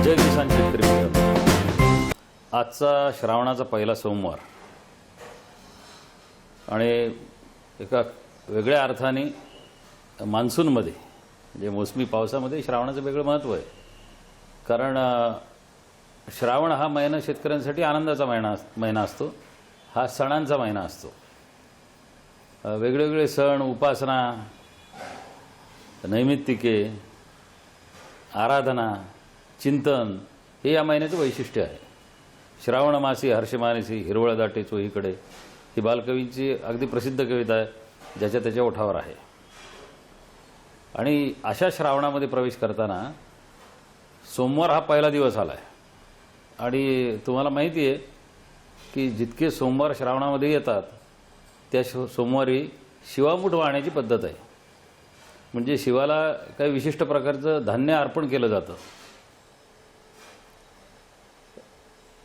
जय किसान शेतकरी मित्रांनो, आजचा श्रावणाचा पहिला सोमवार आणि एका वेगळ्या अर्थाने मान्सूनमध्ये म्हणजे मोसमी पावसामध्ये श्रावणाचं वेगळं महत्त्व आहे. कारण श्रावण हा महिना शेतकऱ्यांसाठी आनंदाचा महिना असतो. हा सणांचा महिना असतो. वेगवेगळे सण, उपासना, नैमित्तिके, आराधना, चिंतन हे या महिन्याचं वैशिष्ट्य आहे. श्रावण मासी हर्षमानसी हिरवळ दाटे चोहीकडे ही बालकवींची अगदी प्रसिद्ध कविता आहे, ज्याच्या त्याच्या ओठावर आहे. आणि अशा श्रावणामध्ये प्रवेश करताना सोमवार हा पहिला दिवस आला आहे. आणि तुम्हाला माहिती आहे की जितके सोमवार श्रावणामध्ये येतात त्या सोमवारी शिवामूठ वाहण्याची पद्धत आहे. म्हणजे शिवाला काही विशिष्ट प्रकारचं धान्य अर्पण केलं जातं.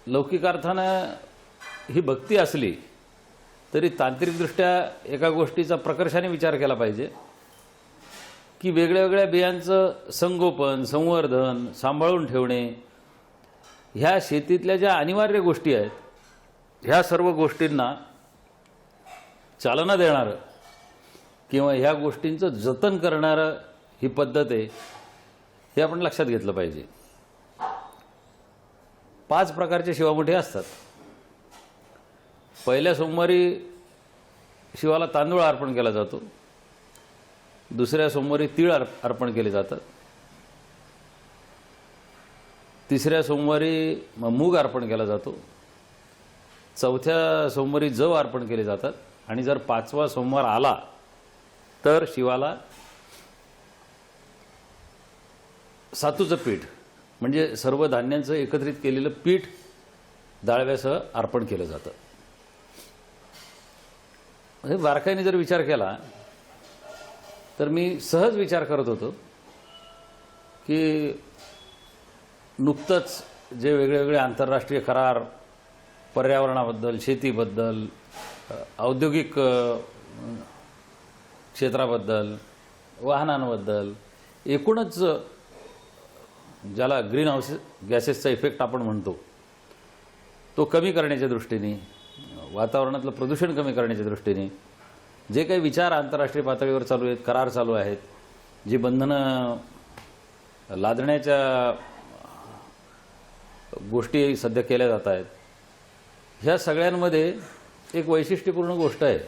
लौकिक अर्थानं ही भक्ती असली तरी तांत्रिकदृष्ट्या एका गोष्टीचा प्रकर्षाने विचार केला पाहिजे की वेगळ्या वेगळ्या बियांचं संगोपन, संवर्धन, सांभाळून ठेवणे ह्या शेतीतल्या ज्या अनिवार्य गोष्टी आहेत, ह्या सर्व गोष्टींना चालना देणारं किंवा ह्या गोष्टींचं जतन करणारं ही पद्धत आहे, हे आपण लक्षात घेतलं पाहिजे. 5 प्रकारचे शिवामुठे असतात. पहिल्या सोमवारी शिवाला तांदूळ अर्पण केला जातो. दुसऱ्या सोमवारी तीळ अर्पण केले जातात. तिसऱ्या सोमवारी मूग अर्पण केला जातो. चौथ्या सोमवारी जव अर्पण केले जातात. आणि जर 5वा सोमवार आला तर शिवाला सातूचं पीठ म्हणजे सर्व धान्यांचं एकत्रित केलेलं पीठ डाळव्यासह अर्पण केलं जातं. हे बारकाईने जर विचार केला तर मी सहज विचार करत होतो की नुकतंच जे वेगळे आंतरराष्ट्रीय करार पर्यावरणाबद्दल, शेतीबद्दल, औद्योगिक क्षेत्राबद्दल, वाहनांबद्दल, एकूणच ज्याला ग्रीन हाऊस गॅसेसचा इफेक्ट आपण म्हणतो तो कमी करण्याच्या दृष्टीने, वातावरणातलं प्रदूषण कमी करण्याच्या दृष्टीने जे काही विचार आंतरराष्ट्रीय पातळीवर चालू आहेत, करार चालू आहेत, जी बंधनं लादण्याच्या गोष्टी सध्या केल्या जात आहेत, ह्या सगळ्यांमध्ये एक वैशिष्ट्यपूर्ण गोष्ट आहे.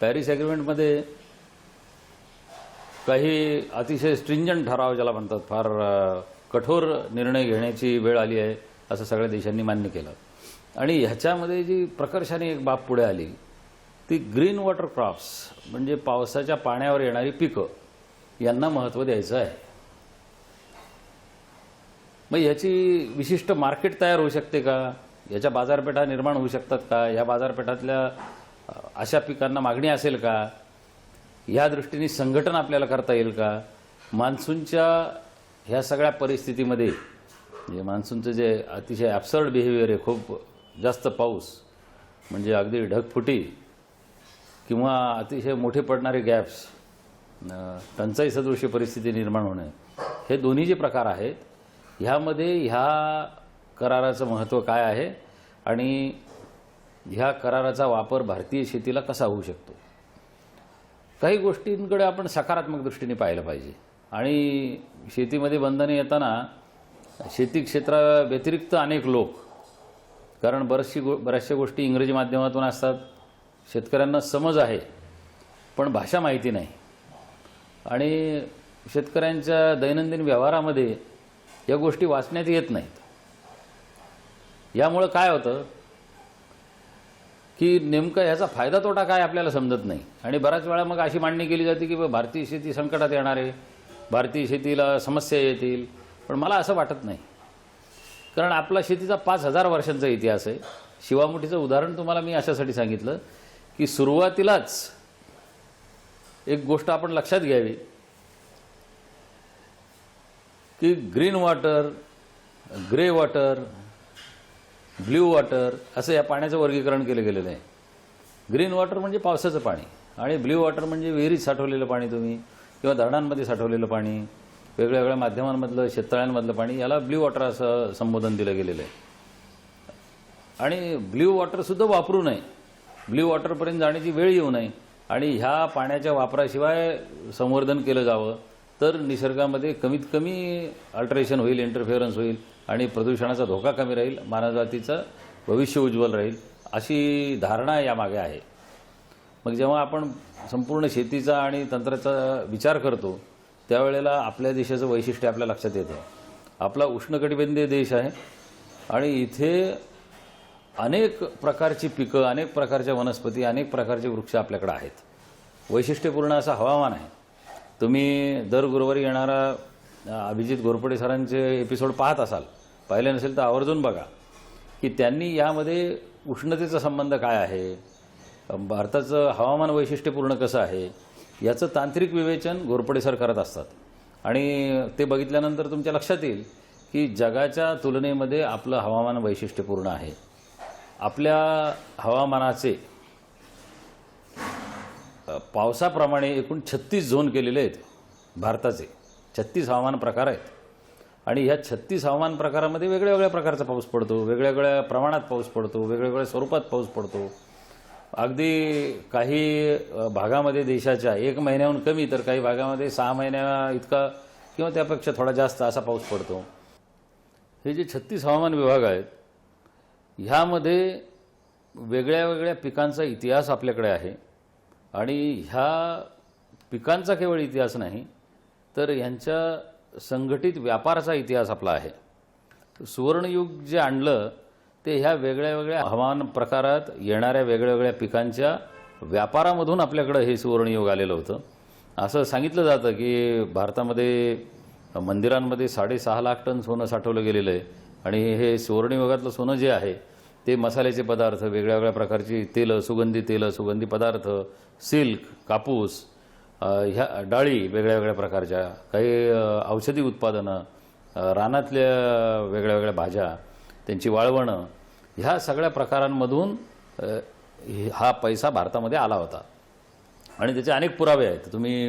पॅरिस ॲग्रीमेंटमध्ये काही अतिशय स्ट्रिंजंट ठराव ज्याला म्हणतात, फार कठोर निर्णय घेण्याची वेळ आली आहे असं सगळ्या देशांनी मान्य केलं. आणि ह्याच्यामध्ये जी प्रकर्षाने एक बाब पुढे आली ती ग्रीन वॉटर क्रॉप्स म्हणजे पावसाच्या पाण्यावर येणारी पिकं यांना महत्त्व द्यायचं आहे. मग याची विशिष्ट मार्केट तयार होऊ शकते का? याच्या बाजारपेठा निर्माण होऊ शकतात का? या बाजारपेठातल्या अशा पिकांना मागणी असेल का? या दृष्टीने संघटन आपल्याला करता येईल का? मान्सूनच्या ह्या सगळ्या परिस्थितीमध्ये म्हणजे मान्सूनचं जे अतिशय ॲब्सर्ड बिहेवियर आहे, खूप जास्त पाऊस म्हणजे अगदी ढगफुटी किंवा अतिशय मोठे पडणारे गॅप्स, टंचाई सदृश्य परिस्थिती निर्माण होणे, हे दोन्ही जे प्रकार आहेत ह्यामध्ये ह्या कराराचं महत्त्व काय आहे आणि ह्या कराराचा वापर भारतीय शेतीला कसा होऊ शकतो? काही गोष्टींकडे आपण सकारात्मक दृष्टीने पाहिलं पाहिजे. आणि शेतीमध्ये बंधने येताना शेती क्षेत्राव्यतिरिक्त अनेक लोक, कारण बऱ्याचशा गोष्टी इंग्रजी माध्यमातून असतात, शेतकऱ्यांना समज आहे पण भाषा माहिती नाही, आणि शेतकऱ्यांच्या दैनंदिन व्यवहारामध्ये या गोष्टी वाचण्यात येत नाहीत. यामुळे काय होतं की नेमका ह्याचा फायदा तोटा काय आपल्याला समजत नाही. आणि बऱ्याच वेळा मग अशी मांडणी केली जाते की भारतीय शेती संकटात येणार आहे, भारतीय शेतीला समस्या येतील. पण मला असं वाटत नाही, कारण आपला शेतीचा 5000 वर्षांचा इतिहास आहे. शिवामुठीचं उदाहरण तुम्हाला मी अशासाठी सांगितलं की सुरुवातीलाच एक गोष्ट आपण लक्षात घ्यावी की green water, grey water, blue water असं या पाण्याचं वर्गीकरण केलं गेलेलं आहे. ग्रीन वॉटर म्हणजे पावसाचं पाणी आणि ब्ल्यू वॉटर म्हणजे विहिरीत साठवलेलं पाणी तुम्ही किंवा धरणांमध्ये साठवलेलं पाणी, वेगळ्या वेगळ्या माध्यमांमधलं शेततळ्यांमधलं पाणी याला ब्ल्यू वॉटर असं संबोधन दिलं गेलेलं आहे. आणि ब्ल्यू वॉटरसुद्धा वापरू नये, ब्ल्यू वॉटरपर्यंत जाण्याची वेळ येऊ नये आणि ह्या पाण्याच्या वापराशिवाय संवर्धन केलं जावं तर निसर्गामध्ये कमीत कमी अल्टरेशन होईल, इंटरफेरन्स होईल आणि प्रदूषणाचा धोका कमी राहील, मानवजातीचं भविष्य उज्ज्वल राहील, अशी धारणा यामागे आहे. मग जेव्हा आपण संपूर्ण शेतीचा आणि तंत्राचा विचार करतो त्यावेळेला आपल्या देशाचं वैशिष्ट्य आपल्या लक्षात येतं. आपला उष्णकटिबंधीय देश आहे आणि इथे अनेक प्रकारची पिकं, अनेक प्रकारच्या वनस्पती, अनेक प्रकारचे वृक्ष आपल्याकडे आहेत. वैशिष्ट्यपूर्ण असं हवामान आहे. तुम्ही दर गुरुवारी येणारा अभिजित घोरपडे सरांचे एपिसोड पाहत असाल, पाहिले नसेल तर आवर्जून बघा की त्यांनी यामध्ये उष्णतेचा संबंध काय आहे, भारताचं हवामान वैशिष्ट्यपूर्ण कसं आहे याचं तांत्रिक विवेचन घोरपडे सर करत असतात. आणि ते बघितल्यानंतर तुमच्या लक्षात येईल की जगाच्या तुलनेमध्ये आपलं हवामान वैशिष्ट्यपूर्ण आहे. आपल्या हवामानाचे पावसाप्रमाणे एकूण 36 झोन केलेले आहेत. भारताचे 36 हवामान प्रकार आहेत आणि ह्या 36 हवामान प्रकारामध्ये वेगळ्या वेगळ्या प्रकारचा पाऊस पडतो, वेगळ्या वेगळ्या प्रमाणात पाऊस पडतो, वेगवेगळ्या स्वरूपात पाऊस पडतो. अगदी काही भागामध्ये देशाच्या 1 महिन्याहून कमी तर काही भागामध्ये 6 महिन्या इतका किंवा त्यापेक्षा थोडा जास्त असा पाऊस पडतो. हे जे 36 हवामान विभाग आहेत ह्यामध्ये वेगळ्या वेगळ्या पिकांचा इतिहास आपल्याकडे आहे आणि ह्या पिकांचा केवळ इतिहास नाही तर ह्यांच्या संघटित व्यापाराचा इतिहास आपला आहे. सुवर्णयुग जे आणलं ते ह्या वेगळ्या वेगळ्या हवामान प्रकारात येणाऱ्या वेगळ्या वेगळ्या पिकांच्या व्यापारामधून आपल्याकडं हे सुवर्णयुग आलेलं होतं. असं सांगितलं जातं की भारतामध्ये मंदिरांमध्ये 6.5 लाख टन सोनं साठवलं गेलेलं आहे आणि हे सुवर्णयुगातलं सोनं जे आहे ते मसाल्याचे पदार्थ, वेगळ्या वेगळ्या प्रकारची तेलं, सुगंधी पदार्थ, सिल्क, कापूस, ह्या डाळी वेगळ्या वेगळ्या प्रकारच्या, काही औषधी उत्पादनं, रानातल्या वेगळ्या वेगळ्या भाज्या, त्यांची वाळवणं, ह्या सगळ्या प्रकारांमधून हा पैसा भारतामध्ये आला होता. आणि त्याचे अनेक पुरावे आहेत. तुम्ही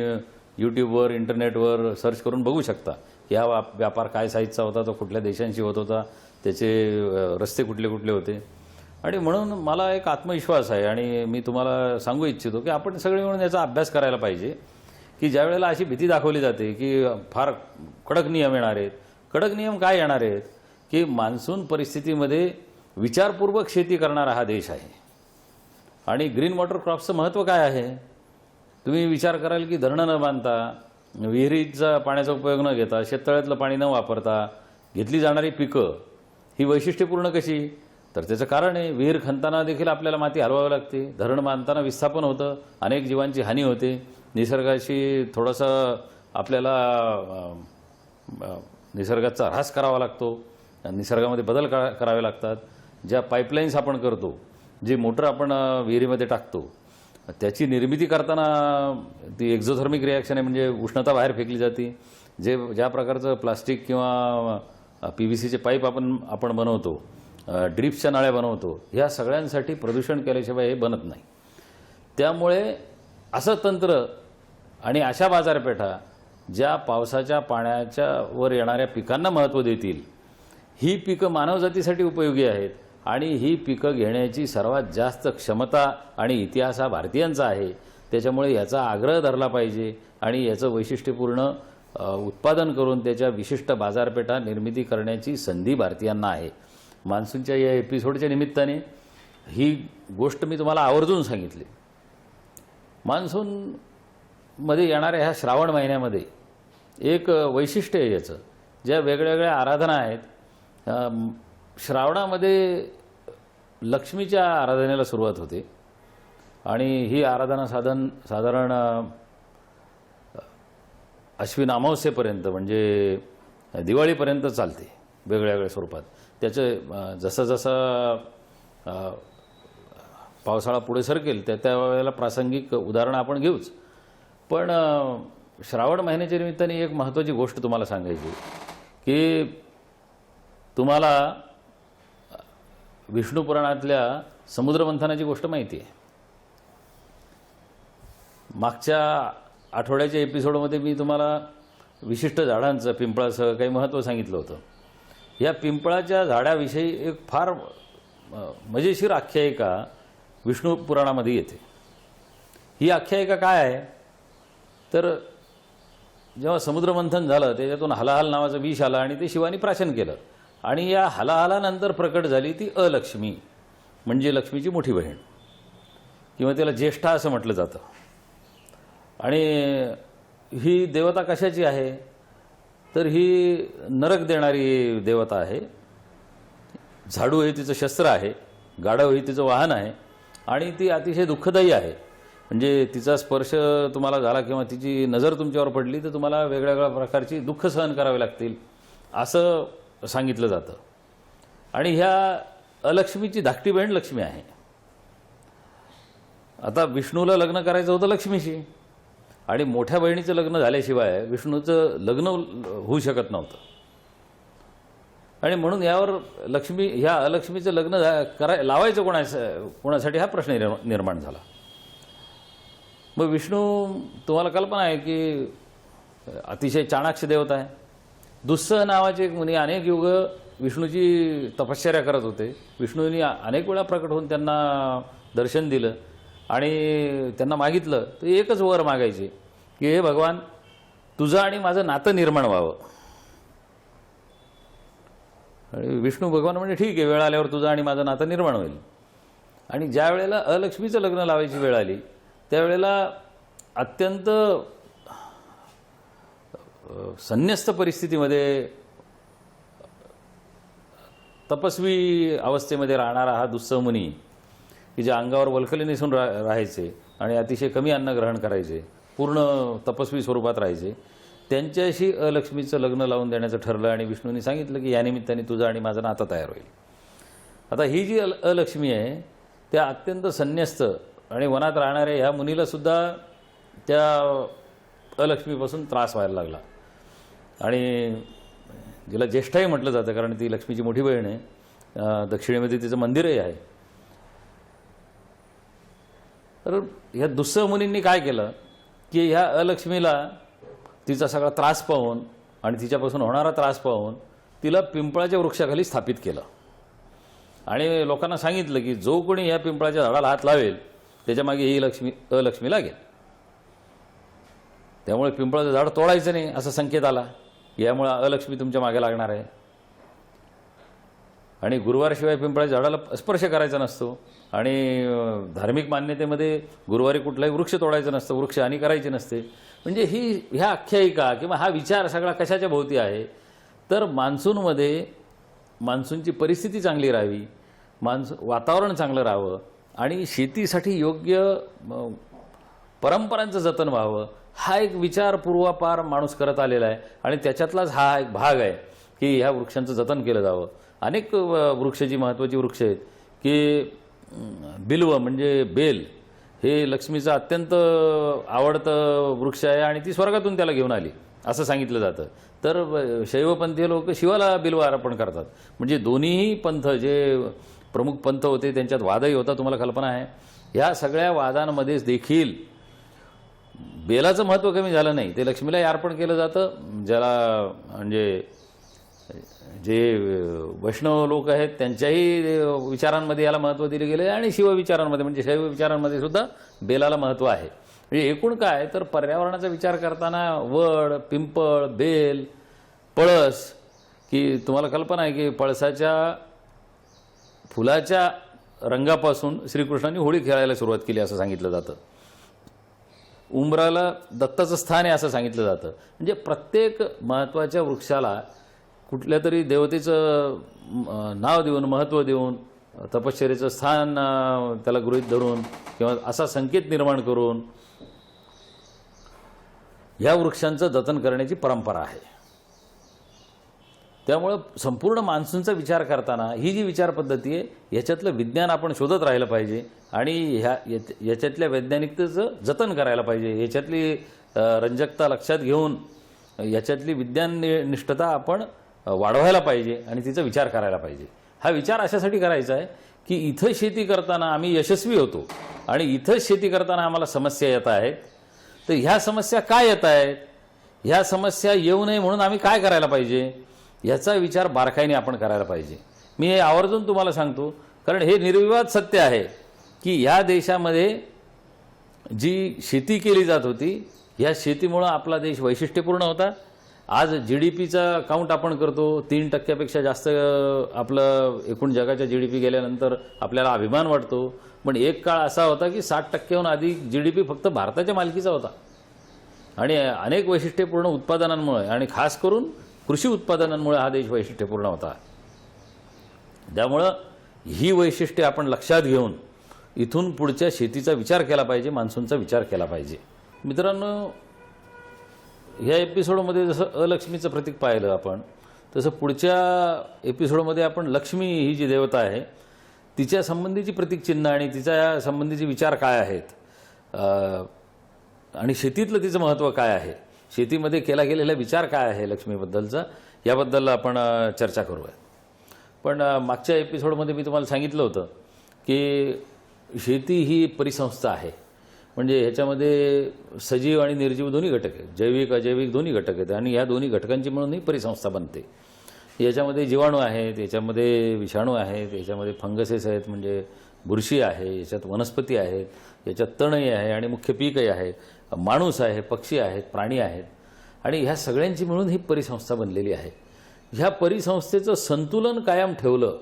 यूट्यूबवर, इंटरनेटवर सर्च करून बघू शकता की हा व्यापार काय साईजचा होता, तो कुठल्या देशांशी होत होता, त्याचे रस्ते कुठले कुठले होते. आणि म्हणून मला एक आत्मविश्वास आहे आणि मी तुम्हाला सांगू इच्छितो की आपण सगळे मिळून याचा अभ्यास करायला पाहिजे की ज्या वेळेला अशी भीती दाखवली जाते की फार कडक नियम येणार आहेत. कडक नियम काय येणार आहेत की मान्सून परिस्थितीमध्ये विचारपूर्वक शेती करणारा हा देश आहे. आणि ग्रीन वॉटर क्रॉप्सचं महत्त्व काय आहे? तुम्ही विचार कराल की धरणं न बांधता, विहिरीचा पाण्याचा उपयोग न घेता, शेततळ्यातलं पाणी न वापरता घेतली जाणारी पिकं ही वैशिष्ट्यपूर्ण कशी? तर त्याचं कारण आहे विहीर खणताना देखील आपल्याला माती हलवावी लागते, धरण बांधताना विस्थापन होतं, अनेक जीवांची हानी होते, निसर्गाशी थोडंसं आपल्याला निसर्गाचा ऱ्हास करावा लागतो, निसर्गामध्ये बदल करावे लागतात. ज्या पाईपलाईन्स आपण करतो, जे मोटर आपण विहिरीमध्ये टाकतो, त्याची निर्मिती करताना ती एक्झोथर्मिक रिॲक्शन आहे, म्हणजे उष्णता बाहेर फेकली जाते. ज्या प्रकारचं प्लास्टिक किंवा PVCचे पाईप आपण बनवतो, ड्रिप्सच्या नळ्या बनवतो, ह्या सगळ्यांसाठी प्रदूषण केल्याशिवाय हे बनत नाही. त्यामुळे असं तंत्र आणि अशा बाजारपेठा ज्या पावसाच्या पाण्याच्या वर येणाऱ्या पिकांना महत्त्व देतील, ही पिकं मानवजातीसाठी उपयोगी आहेत आणि ही पिकं घेण्याची सर्वात जास्त क्षमता आणि इतिहास हा भारतीयांचा आहे. त्याच्यामुळे याचा आग्रह धरला पाहिजे आणि याचं वैशिष्ट्यपूर्ण उत्पादन करून त्याच्या विशिष्ट बाजारपेठा निर्मिती करण्याची संधी भारतीयांना आहे. मान्सूनच्या या एपिसोडच्या निमित्ताने ही गोष्ट मी तुम्हाला आवर्जून सांगितली. मान्सूनमध्ये येणाऱ्या ह्या श्रावण महिन्यामध्ये एक वैशिष्ट्य आहे याचं. ज्या वेगळ्या आराधना आहेत, श्रावणामध्ये लक्ष्मीच्या आराधनेला सुरुवात होते आणि ही आराधना साधारण अश्विन अमावस्येपर्यंत म्हणजे दिवाळीपर्यंत चालते वेगळ्या वेगळ्या स्वरूपात. त्याचं जसं जसं पावसाळा पुढे सरकेल त्या वेळेला प्रासंगिक उदाहरणं आपण घेऊच. पण श्रावण महिन्याच्या निमित्ताने एक महत्त्वाची गोष्ट तुम्हाला सांगायची की तुम्हाला विष्णू पुराणातल्या समुद्रमंथनाची गोष्ट माहिती आहे. मागच्या आठवड्याच्या एपिसोडमध्ये मी तुम्हाला विशिष्ट झाडांचं पिंपळाचं काही महत्त्व सांगितलं होतं. या पिंपळाच्या झाडाविषयी एक फार मजेशीर आख्यायिका विष्णू पुराणामध्ये येते. ही आख्यायिका काय आहे तर जेव्हा समुद्रमंथन झालं त्याच्यातून हलाहल नावाचं विष आलं आणि ते शिवानी प्राशन केलं आणि या हलाहलानंतर प्रकट झाली ती अलक्ष्मी म्हणजे लक्ष्मीची मोठी बहीण किंवा त्याला ज्येष्ठा असं म्हटलं जातं. आणि ही देवता कशाची आहे तर ही नरक देणारी देवता आहे. झाडू हे तिचं शस्त्र आहे, गाढव हे तिचं वाहन आहे आणि ती अतिशय दुःखदायी आहे. म्हणजे तिचा स्पर्श तुम्हाला झाला किंवा तिची नजर तुमच्यावर पडली तर तुम्हाला वेगवेगळ्या प्रकारची दुःख सहन करावे लागतील असं सांगितलं जातं. आणि ह्या अलक्ष्मीची धाकटी बहीण लक्ष्मी आहे. आता विष्णूला लग्न करायचं होतं लक्ष्मीशी आणि मोठ्या बहिणीचं लग्न झाल्याशिवाय विष्णूचं लग्न होऊ शकत नव्हतं. आणि म्हणून यावर ह्या अलक्ष्मीचं लग्न लावायचं कोणासाठी हा प्रश्न निर्माण झाला. मग विष्णू तुम्हाला कल्पना आहे की अतिशय चाणाक्ष देवता आहे. दुस्सह नावाचे एक मुनी अनेक युग विष्णूची तपश्चर्या करत होते. विष्णूंनी अनेक वेळा प्रकट होऊन त्यांना दर्शन दिलं आणि त्यांना मागितलं तर एकच वर मागायचे की हे भगवान तुझं आणि माझं नातं निर्माण व्हावं. आणि विष्णू भगवान म्हणजे ठीक आहे, वेळ आल्यावर तुझं आणि माझं नातं निर्माण होईल. आणि ज्या वेळेला अलक्ष्मीचं लग्न लावायची वेळ आली त्यावेळेला अत्यंत संन्यस्त परिस्थितीमध्ये तपस्वी अवस्थेमध्ये राहणारा हा दुस्सह मुनी की जे अंगावर वल्कली नेसून राहायचे आणि अतिशय कमी अन्न ग्रहण करायचे, पूर्ण तपस्वी स्वरूपात राहायचे, त्यांच्याशी अलक्ष्मीचं लग्न लावून देण्याचं ठरलं. आणि विष्णूंनी सांगितलं की या निमित्ताने तुझं आणि माझं नातं तयार होईल. आता ही जी अलक्ष्मी आहे त्या अत्यंत संन्यस्त आणि वनात राहणाऱ्या ह्या मुनीला सुद्धा त्या अलक्ष्मीपासून त्रास व्हायला लागला. आणि जिला ज्येष्ठाही म्हटलं जातं कारण ती लक्ष्मीची मोठी बहीण आहे. दक्षिणेमध्ये तिचं मंदिरही आहे. तर ह्या दुस्सह मुनींनी काय केलं की ह्या अलक्ष्मीला तिचा सगळा त्रास पाहून आणि तिच्यापासून होणारा त्रास पाहून तिला पिंपळाच्या वृक्षाखाली स्थापित केलं. आणि लोकांना सांगितलं की जो कोणी या पिंपळाच्या झाडाला हात लावेल त्याच्यामागे ही अलक्ष्मी लागेल. त्यामुळे पिंपळाचं झाड तोडायचं नाही असा संकेत आला. यामुळे अलक्ष्मी तुमच्या मागे लागणार आहे. आणि गुरुवारशिवाय पिंपळाच्या झाडाला स्पर्श करायचा नसतो. आणि धार्मिक मान्यतेमध्ये गुरुवारी कुठलाही वृक्ष तोडायचं नसतं, वृक्ष हानी करायची नसते. म्हणजे ह्या आख्यायिका किंवा हा विचार सगळा कशाच्या भोवती आहे तर मान्सूनमध्ये मान्सूनची परिस्थिती चांगली राहावी, वातावरण चांगलं राहावं आणि शेतीसाठी योग्य परंपरांचं जतन व्हावं हा एक विचार पूर्वापार माणूस करत आलेला आहे. आणि त्याच्यातलाच हा एक भाग आहे की ह्या वृक्षांचं जतन केलं जावं. अनेक वृक्षाची महत्त्वाची वृक्ष आहेत की बिल्व म्हणजे बेल हे लक्ष्मीचं अत्यंत आवडतं वृक्ष आहे आणि ती स्वर्गातून त्याला घेऊन आली असं सांगितलं जातं. तर शैवपंथीय लोक शिवाला बिल्व अर्पण करतात. म्हणजे दोन्हीही पंथ जे प्रमुख पंथ होते त्यांच्यात वादही होता, तुम्हाला कल्पना आहे. ह्या सगळ्या वादांमध्येच देखील बेलाचं महत्त्व कमी झालं नाही. ते लक्ष्मीलाही अर्पण केलं जातं. ज्याला म्हणजे जे वैष्णव लोक आहेत त्यांच्याही विचारांमध्ये याला महत्त्व दिले गेले आणि शिवविचारांमध्ये म्हणजे शैव विचारांमध्ये सुद्धा बेलाला महत्त्व आहे. म्हणजे एकूण काय तर पर्यावरणाचा विचार करताना वड, पिंपळ, बेल, पळस की तुम्हाला कल्पना आहे की पळसाच्या फुलाच्या रंगापासून श्रीकृष्णांनी होळी खेळायला सुरुवात केली असं सांगितलं जातं. उंबराला दत्ताचं स्थान आहे असं सांगितलं जातं. म्हणजे प्रत्येक महत्त्वाच्या वृक्षाला कुठल्या तरी देवतेचं नाव देऊन, महत्त्व देऊन, तपश्चर्याचं स्थान त्याला गृहीत धरून किंवा असा संकेत निर्माण करून ह्या वृक्षांचं जतन करण्याची परंपरा आहे. त्यामुळं संपूर्ण मान्सूनचा विचार करताना ही जी विचार पद्धती आहे याच्यातलं विज्ञान आपण शोधत राहिलं पाहिजे आणि याच्यातल्या वैज्ञानिकतेचं जतन करायला पाहिजे. याच्यातली रंजकता लक्षात घेऊन याच्यातली विज्ञान निष्ठता आपण वाढवायला पाहिजे आणि तिचा विचार करायला पाहिजे. हा विचार अशासाठी करायचा आहे की इथं शेती करताना आम्ही यशस्वी होतो आणि इथं शेती करताना आम्हाला समस्या येत आहेत. तर ह्या समस्या काय येत आहेत ह्या समस्या येऊ नये म्हणून आम्ही काय करायला पाहिजे याचा विचार बारकाईने आपण करायला पाहिजे. मी हे आवर्जून तुम्हाला सांगतो, कारण हे निर्विवाद सत्य आहे की या देशामध्ये जी शेती केली जात होती, ह्या शेतीमुळं आपला देश वैशिष्ट्यपूर्ण होता. आज GDPचा काउंट आपण करतो, 3% जास्त आपलं एकूण जगाच्या GDP गेल्यानंतर आपल्याला अभिमान वाटतो. पण एक काळ असा होता की 60%हून अधिक GDP फक्त भारताच्या मालकीचा होता. आणि अनेक वैशिष्ट्यपूर्ण उत्पादनांमुळे आणि खास करून कृषी उत्पादनांमुळे हा देश वैशिष्ट्यपूर्ण होता. त्यामुळं ही वैशिष्ट्ये आपण लक्षात घेऊन इथून पुढच्या शेतीचा विचार केला पाहिजे, मान्सूनचा विचार केला पाहिजे. मित्रांनो, ह्या एपिसोडमध्ये जसं अलक्ष्मीचं प्रतीक पाहिलं आपण, तसं पुढच्या एपिसोडमध्ये आपण लक्ष्मी ही जी देवता आहे तिच्या संबंधीची प्रतीकचिन्ह आणि तिच्या संबंधीचे विचार काय आहेत आणि शेतीतलं तिचं महत्त्व काय आहे, शेतीमध्ये केला गेलेला विचार काय आहे लक्ष्मीबद्दलचा, याबद्दल आपण चर्चा करूया. पण मागच्या एपिसोडमध्ये मी तुम्हाला सांगितलं होतं की शेती ही परिसंस्था आहे. म्हणजे ह्याच्यामध्ये सजीव आणि निर्जीव दोन्ही घटक आहेत, जैविक अजैविक दोन्ही घटक आहेत आणि ह्या दोन्ही घटकांची मिळून ही परिसंस्था बनते. याच्यामध्ये जीवाणू आहेत, याच्यामध्ये विषाणू आहेत, याच्यामध्ये फंगसेस आहेत म्हणजे बुरशी आहे, याच्यात वनस्पती आहेत, याच्यात तणही आहे आणि मुख्य पीकही आहे, माणूस आहे, पक्षी आहेत, प्राणी आहेत आणि ह्या सगळ्यांची मिळून ही परिसंस्था बनलेली आहे. ह्या परिसंस्थेचं संतुलन कायम ठेवलं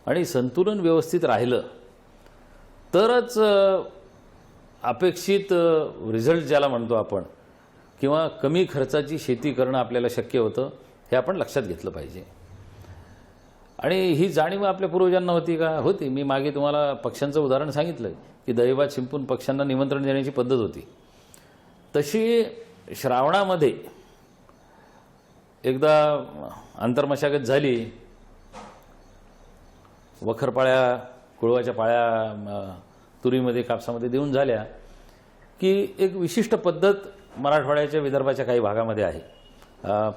आणि संतुलन व्यवस्थित राहिलं तरच अपेक्षित रिझल्ट ज्याला म्हणतो आपण किंवा कमी खर्चाची शेती करणं आपल्याला शक्य होतं, हे आपण लक्षात घेतलं पाहिजे. आणि ही जाणीव आपल्या पूर्वजांना होती का? होती. मी मागे तुम्हाला पक्ष्यांचं उदाहरण सांगितलं की दैवात शिंपून पक्ष्यांना निमंत्रण देण्याची पद्धत होती. तशी श्रावणामध्ये एकदा आंतरमशागत झाली, वखरपाळ्या कुळवाच्या पाळ्या तुरीमध्ये कापसामध्ये देऊन झाल्या की एक विशिष्ट पद्धत मराठवाड्याच्या विदर्भाच्या काही भागामध्ये आहे,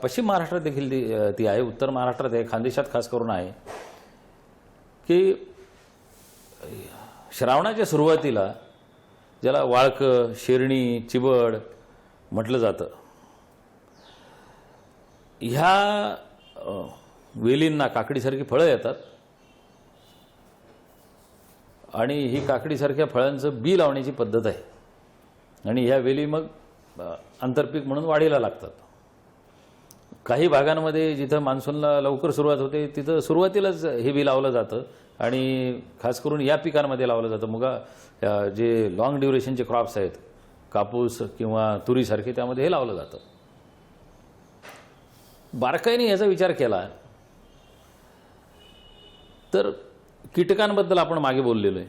पश्चिम महाराष्ट्रात देखील ती आहे, उत्तर महाराष्ट्रात आहे, खानदेशात खास करून आहे की श्रावणाच्या सुरुवातीला ज्याला वाळकं, शेरणी, चिबड म्हटलं जातं, ह्या वेलींना काकडीसारखी फळं येतात आणि ही काकडीसारख्या फळांचं बी लावण्याची पद्धत आहे आणि ह्या वेली मग आंतरपीक म्हणून वाढीला लागतात. काही भागांमध्ये जिथं मान्सूनला लवकर सुरुवात होते तिथं सुरुवातीलाच हे बी लावलं जातं आणि खास करून या पिकांमध्ये लावलं जातं. मुगा जे लॉंग ड्युरेशनचे क्रॉप्स आहेत, कापूस किंवा तुरीसारखे, त्यामध्ये हे लावलं जातं. बारकाईने याचा विचार केला तर कीटकांबद्दल आपण मागे बोललेलो आहे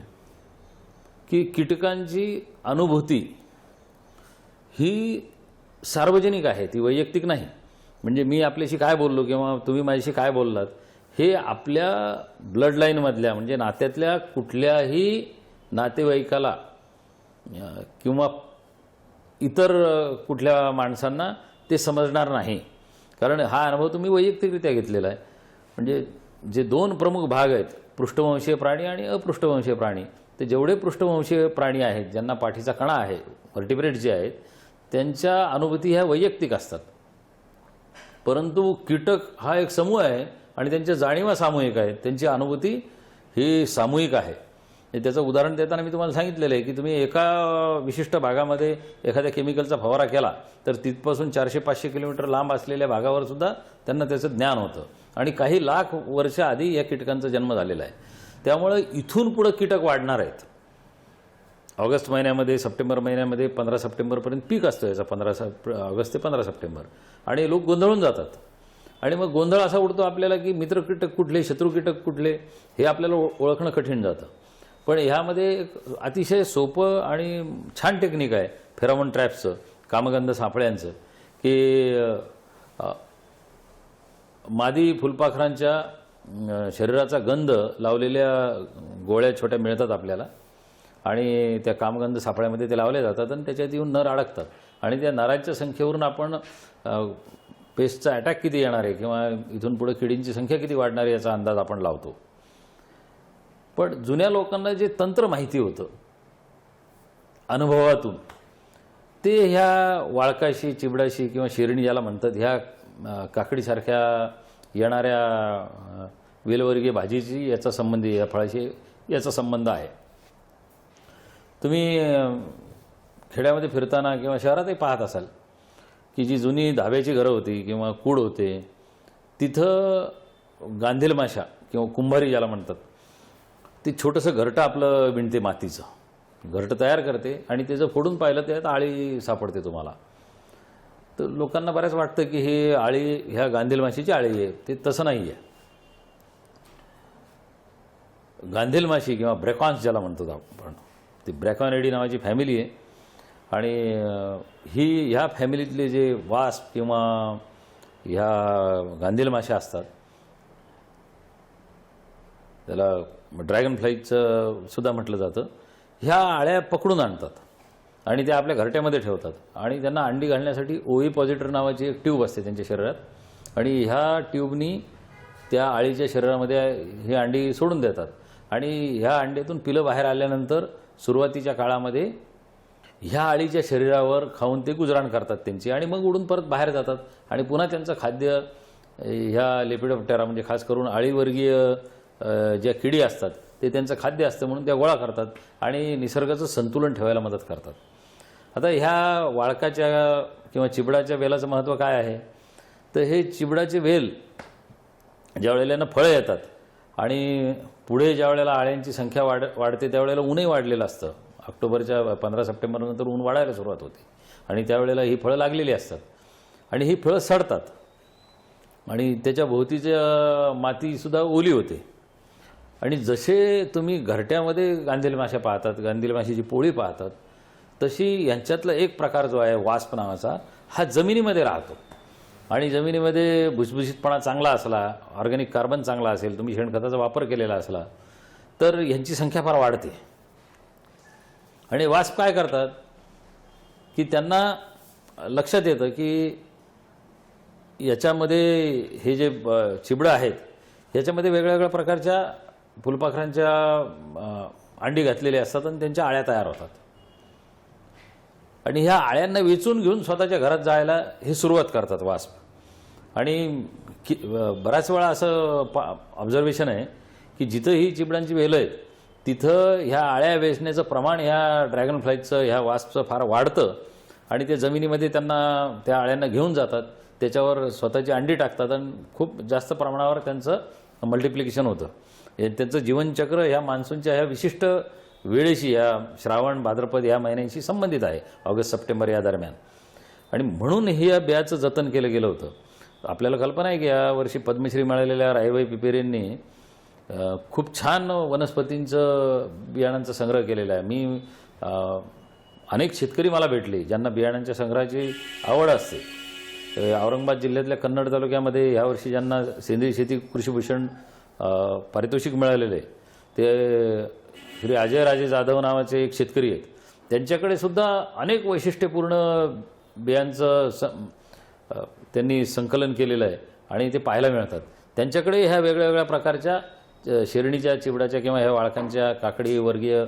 की कीटकांची अनुभूती ही सार्वजनिक आहे, ती वैयक्तिक नाही. म्हणजे मी आपल्याशी काय बोललो किंवा तुम्ही माझ्याशी काय बोललात हे आपल्या ब्लड लाईनमधल्या म्हणजे नात्यातल्या कुठल्याही नातेवाईकाला किंवा इतर कुठल्या माणसांना ते समजणार नाही, कारण हा अनुभव तुम्ही वैयक्तिकरित्या घेतलेला आहे. म्हणजे जे दोन प्रमुख भाग आहेत, पृष्ठवंशीय प्राणी आणि अपृष्ठवंशीय प्राणी, ते जेवढे पृष्ठवंशीय प्राणी आहेत ज्यांना पाठीचा कणा आहे, व्हर्टिब्रेट जे आहेत, त्यांच्या अनुभूती ह्या वैयक्तिक असतात. परंतु कीटक हा एक समूह आहे आणि त्यांच्या जाणीवा सामूहिक आहेत, त्यांची अनुभूती ही सामूहिक आहे. त्याचं उदाहरण देताना मी तुम्हाला सांगितलेलं आहे की तुम्ही एका विशिष्ट भागामध्ये एखाद्या केमिकलचा फवारा केला तर तिथपासून 400-500 किलोमीटर लांब असलेल्या भागावर सुद्धा त्यांना त्याचं ज्ञान होतं आणि काही लाख वर्ष आधी या कीटकांचा जन्म झालेला आहे. त्यामुळे इथून पुढे कीटक वाढणार आहेत. ऑगस्ट महिन्यामध्ये, सप्टेंबर महिन्यामध्ये 15 सप्टेंबरपर्यंत पीक असतो याचा, 15 ऑगस्ट ते 15 सप्टेंबर, आणि लोक गोंधळून जातात. आणि मग गोंधळ असा उडतो आपल्याला की मित्र कीटक कुठले, शत्रू कीटक कुठले हे आपल्याला ओळखणं कठीण जातं. पण ह्यामध्ये अतिशय सोपं आणि छान टेक्निक आहे फेरोमोन ट्रॅप्सचं, कामगंध सापळ्यांचं, की मादी फुलपाखरांच्या शरीराचा गंध लावलेल्या गोळ्या छोट्या मिळतात आपल्याला आणि त्या कामगंध सापळ्यामध्ये ते लावले जातात आणि त्याच्यात येऊन नर अडकतात आणि त्या नरांच्या संख्येवरून आपण पेस्टचा अटॅक किती येणार आहे किंवा इथून पुढे किडींची संख्या किती वाढणार आहे याचा अंदाज आपण लावतो. पण जुन्या लोकांना जे तंत्र माहिती होतं अनुभवातून, ते ह्या वाळकाशी, चिबडाशी किंवा शेरणी ज्याला म्हणतात ह्या काकडीसारख्या येणाऱ्या वेलवर्गीय भाजीची याचा संबंधी, या फळाशी याचा संबंध आहे. तुम्ही खेड्यामध्ये फिरताना किंवा शहरातही पाहत असाल की जी जुनी धाब्याची घरं होती किंवा कूड होते तिथं गांधील माशा किंवा कुंभारी ज्याला म्हणतात ते छोटंसं घरटं आपलं विणते, मातीचं घरटं तयार करते आणि ते जर फोडून पाहिलं त्यात आळी सापडते तुम्हाला. तर लोकांना बऱ्याच वाटतं की हे आळी ह्या गांधील माशीची आळी आहे. ते तसं नाही आहे. गांधील माशी किंवा ब्रॅकॉन्स ज्याला म्हणतो आपण, ती ब्रॅकॉनिडी नावाची फॅमिली आहे आणि ह्या फॅमिलीतले जे वास्प किंवा ह्या गांधील माशा असतात त्याला ड्रॅगन फ्लाईचं सुद्धा म्हटलं जातं. ह्या आळ्या पकडून आणतात आणि त्या आपल्या घरट्यामध्ये ठेवतात आणि त्यांना अंडी घालण्यासाठी ओव्हिपॉझिटर नावाची एक ट्यूब असते त्यांच्या शरीरात आणि ह्या ट्यूबनी त्या आळीच्या शरीरामध्ये ही अंडी सोडून देतात आणि ह्या अंड्यातून पिलं बाहेर आल्यानंतर सुरुवातीच्या काळामध्ये ह्या आळीच्या शरीरावर खाऊन ते गुजराण करतात त्यांची आणि मग उडून परत बाहेर जातात आणि पुन्हा त्यांचं खाद्य ह्या लेपिडोप्टेरा म्हणजे खास करून आळीवर्गीय ज्या किडी असतात ते त्यांचं खाद्य असतं म्हणून त्या गोळा करतात आणि निसर्गाचं संतुलन ठेवायला मदत करतात. आता ह्या वाळकाच्या किंवा चिबडाच्या वेलाचं महत्त्व काय आहे तर हे चिबडाचे वेल ज्या वेळेला यांना फळं येतात आणि पुढे ज्या वेळेला आळ्यांची संख्या वाढते त्यावेळेला ऊनही वाढलेलं असतं. ऑक्टोबरच्या 15 सप्टेंबरनंतर ऊन वाढायला सुरुवात होते आणि त्यावेळेला ही फळं लागलेली असतात आणि ही फळं सडतात आणि त्याच्या भोवतीच्या मातीसुद्धा ओली होते. आणि जसे तुम्ही घरट्यामध्ये गांधील माशा पाहतात, गांधील माशीची पोळी पाहतात, तशी यांच्यातला एक प्रकार जो आहे वास्प नावाचा हा जमिनीमध्ये राहतो आणि जमिनीमध्ये भुसभुशीतपणा चांगला असला, ऑर्गॅनिक कार्बन चांगला असेल, तुम्ही शेणखताचा वापर केलेला असला तर यांची संख्या फार वाढते. आणि वास्प काय करतात की त्यांना लक्षात येतं की याच्यामध्ये हे जे चिबडं आहेत याच्यामध्ये वेगवेगळ्या प्रकारच्या फुलपाखरांच्या अंडी घातलेली असतात आणि त्यांच्या आळ्या तयार होतात आणि ह्या आळ्यांना वेचून घेऊन स्वतःच्या घरात जायला हे सुरुवात करतात वास्प. आणि बऱ्याच वेळा असं ऑब्झर्वेशन आहे की जिथं ही चिबडांची वेलं आहेत तिथं ह्या आळ्या वेचण्याचं प्रमाण ह्या ड्रॅगन फ्लायचं ह्या वास्पचं फार वाढतं आणि ते जमिनीमध्ये त्यांना त्या आळ्यांना घेऊन जातात, त्याच्यावर स्वतःची अंडी टाकतात आणि खूप जास्त प्रमाणावर त्यांचं मल्टिप्लिकेशन होतं. त्यांचं जीवनचक्र ह्या मान्सूनच्या ह्या विशिष्ट वेळेशी, या श्रावण भाद्रपद या महिन्यांशी संबंधित आहे, ऑगस्ट सप्टेंबर या दरम्यान. आणि म्हणून हे या बियाचं जतन केलं गेलं होतं. आपल्याला कल्पना आहे की यावर्षी पद्मश्री मिळालेल्या राहीबाई पिपेरेंनी खूप छान वनस्पतींचं बियाणांचा संग्रह केलेला आहे. मी अनेक शेतकरी मला भेटले ज्यांना बियाणांच्या संग्रहाची आवड असते. औरंगाबाद जिल्ह्यातल्या कन्नड तालुक्यामध्ये यावर्षी ज्यांना सेंद्रिय शेती कृषीभूषण पारितोषिक मिळालेलं आहे ते श्री अजय राजे जाधव नावाचे एक शेतकरी आहेत. त्यांच्याकडे सुद्धा अनेक वैशिष्ट्यपूर्ण बियांचं त्यांनी संकलन केलेलं आहे आणि ते पाहायला मिळतात. त्यांच्याकडे ह्या वेगळ्या प्रकारच्या शेरणीच्या, चिबडाच्या किंवा ह्या वाळकांच्या, काकडी वर्गीय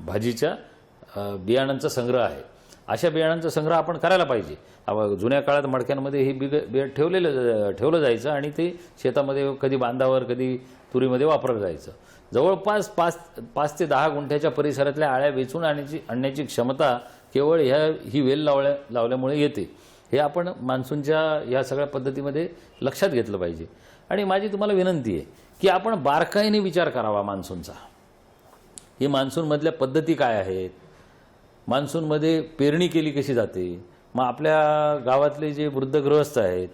भाजीच्या बियाणांचा संग्रह आहे. अशा बियाणांचा संग्रह आपण करायला पाहिजे. जुन्या काळात मडक्यांमध्ये हे बिया ठेवलं जायचं आणि ते शेतामध्ये कधी बांधावर कधी तुरीमध्ये वापरलं जायचं. जवळपास 5 ते 10 गुंठ्याच्या परिसरातल्या आळ्या वेचून आणण्याची क्षमता केवळ ही वेल लावल्यामुळे येते. हे आपण मान्सूनच्या या सगळ्या पद्धतीमध्ये लक्षात घेतलं पाहिजे. आणि माझी तुम्हाला विनंती आहे की आपण बारकाईने विचार करावा मान्सूनचा. ही मान्सूनमधल्या पद्धती काय आहेत, मान्सूनमध्ये पेरणी केली कशी जाते. मग आपल्या गावातले जे वृद्ध गृहस्थ आहेत,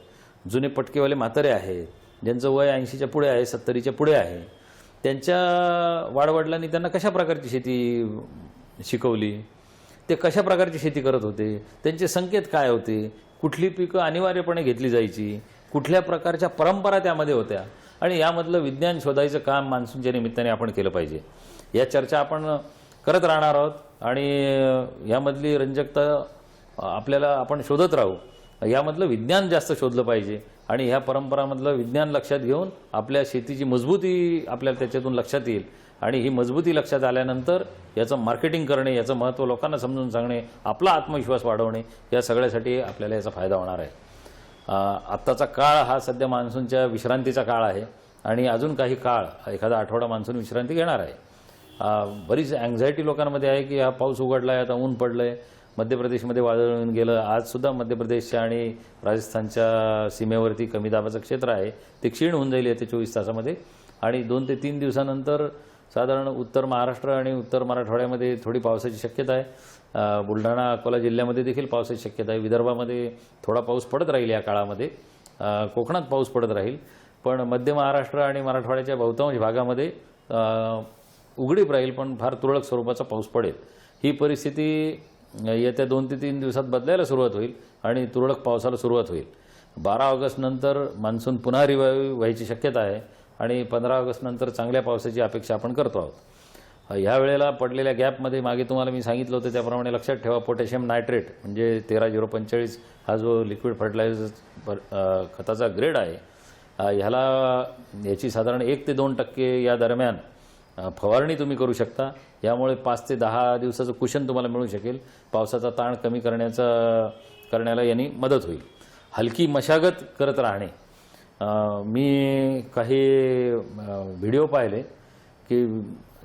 जुने पटकेवाले म्हातारे आहेत, ज्यांचं वय 80च्या पुढे आहे, 70च्या पुढे आहे, त्यांच्या वाडवडिलांनी त्यांना कशा प्रकारची शेती शिकवली, ते कशा प्रकारची शेती करत होते, त्यांचे संकेत काय होते, कुठली पिकं अनिवार्यपणे घेतली जायची, कुठल्या प्रकारच्या परंपरा त्यामध्ये होत्या, आणि यामधलं विज्ञान शोधायचं काम मान्सूनच्या निमित्ताने आपण केलं पाहिजे. या चर्चा आपण करत राहणार आहोत आणि यामधली रंजकता आपल्याला आपण शोधत राहू. यामधलं विज्ञान जास्त शोधलं पाहिजे आणि ह्या परंपरामधलं विज्ञान लक्षात घेऊन आपल्या शेतीची मजबूती आपल्याला त्याच्यातून लक्षात येईल आणि ही मजबूती लक्षात आल्यानंतर याचं मार्केटिंग करणे, याचं महत्त्व लोकांना समजून सांगणे, आपला आत्मविश्वास वाढवणे, या सगळ्यासाठी आपल्याला याचा फायदा होणार आहे. आत्ताचा काळ हा सध्या मान्सूनच्या विश्रांतीचा काळ आहे आणि अजून काही काळ, एखादा आठवडा मान्सून विश्रांती घेणार आहे. बरीच अँझायटी लोकांमध्ये आहे की हा पाऊस उघडला आहे, आता ऊन पडलं आहे, मध्य प्रदेशमध्ये वादळ येऊन गेलं. आजसुद्धा मध्य प्रदेशच्या आणि राजस्थानच्या सीमेवरती कमी दाबाचं क्षेत्र आहे, ते क्षीण होऊन जाईल येत्या 24 तासामध्ये. आणि 2 ते 3 दिवसानंतर साधारण उत्तर महाराष्ट्र आणि उत्तर मराठवाड्यामध्ये थोडी पावसाची शक्यता आहे. बुलढाणा अकोला जिल्ह्यामध्ये देखील पावसाची शक्यता आहे. विदर्भामध्ये थोडा पाऊस पडत राहील या काळामध्ये, कोकणात पाऊस पडत राहील. पण मध्य महाराष्ट्र आणि मराठवाड्याच्या बहुतांश भागामध्ये उघडीप राहील, पण फार तुरळक स्वरूपाचा पाऊस पडेल. ही परिस्थिती येत्या 2 ते 3 दिवसात बदलायला सुरुवात होईल आणि तुरळक पावसाला सुरुवात होईल. 12 ऑगस्ट नंतर मान्सून पुन्हा रिवाईव्ह व्हायची शक्यता आहे आणि 15 ऑगस्ट नंतर चांगल्या पावसाची अपेक्षा आपण करतो आहोत. ह्या वेळेला पडलेल्या गॅपमध्ये मागे तुम्हाला मी सांगितलं होतं त्याप्रमाणे लक्षात ठेवा, पोटॅशियम नायट्रेट म्हणजे 13,045 हा जो लिक्विड फर्टिलायझर खताचा ग्रेड आहे, याची साधारण 1 ते 2% या दरम्यान फवारणी तुम्ही करू शकता. यामुळे 5 ते 10 दिवसाचं कुशन तुम्हाला मिळू शकेल. पावसाचा ताण कमी करण्याला यांनी मदत होईल. हलकी मशागत करत राहणे. मी काही व्हिडिओ पाहिले की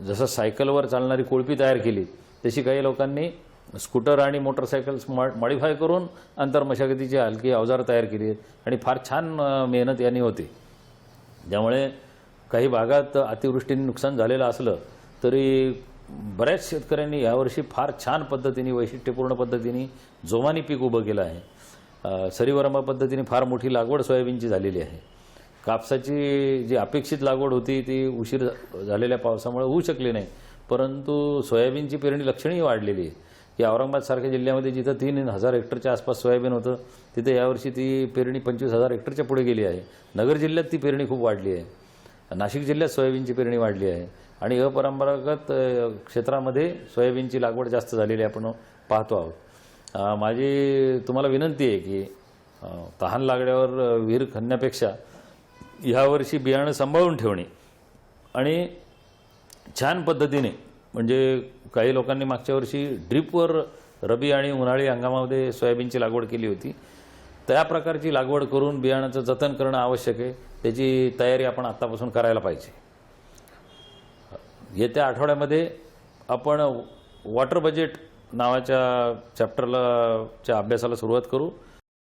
जसं सायकलवर चालणारी कोळपी तयार केली तशी काही लोकांनी स्कूटर आणि मोटरसायकल्स मॉडिफाय करून अंतर मशागतीची हलकी अवजार तयार केली आहेत आणि फार छान मेहनत यांनी होती. त्यामुळे काही भागात अतिवृष्टीने नुकसान झालेलं असलं तरी बऱ्याच शेतकऱ्यांनी यावर्षी फार छान पद्धतीने, वैशिष्ट्यपूर्ण पद्धतीने जोमाने पीक उभं केलं आहे. सरीवरंबा पद्धतीने फार मोठी लागवड सोयाबीनची झालेली आहे. कापसाची जी अपेक्षित लागवड होती ती उशीर झालेल्या पावसामुळे होऊ शकली नाही, परंतु सोयाबीनची पेरणी लक्षणीय वाढलेली आहे. या औरंगाबादसारख्या जिल्ह्यामध्ये जिथं 3,000 हेक्टरच्या आसपास सोयाबीन होतं तिथे यावर्षी ती पेरणी 25,000 हेक्टरच्या पुढे गेली आहे. नगर जिल्ह्यात ती पेरणी खूप वाढली आहे. नाशिक जिल्ह्यात सोयाबीनची पेरणी वाढली आहे आणि अपरंपरागत क्षेत्रामध्ये सोयाबीनची लागवड जास्त झालेली आपण पाहतो आहोत. माझी तुम्हाला विनंती आहे की तहान लागल्यावर विहीर खणण्यापेक्षा ह्यावर्षी बियाणं सांभाळून ठेवणे आणि छान पद्धतीने, म्हणजे काही लोकांनी मागच्या वर्षी ड्रीपवर रबी आणि उन्हाळी हंगामामध्ये सोयाबीनची लागवड केली होती, त्या प्रकारची लागवड करून बियाणाचं जतन करणं आवश्यक आहे. त्याची तयारी आपण आत्तापासून करायला पाहिजे. येत्या आठवड्यामध्ये आपण वॉटर बजेट नावाच्या चॅप्टरच्या अभ्यासाला सुरुवात करू.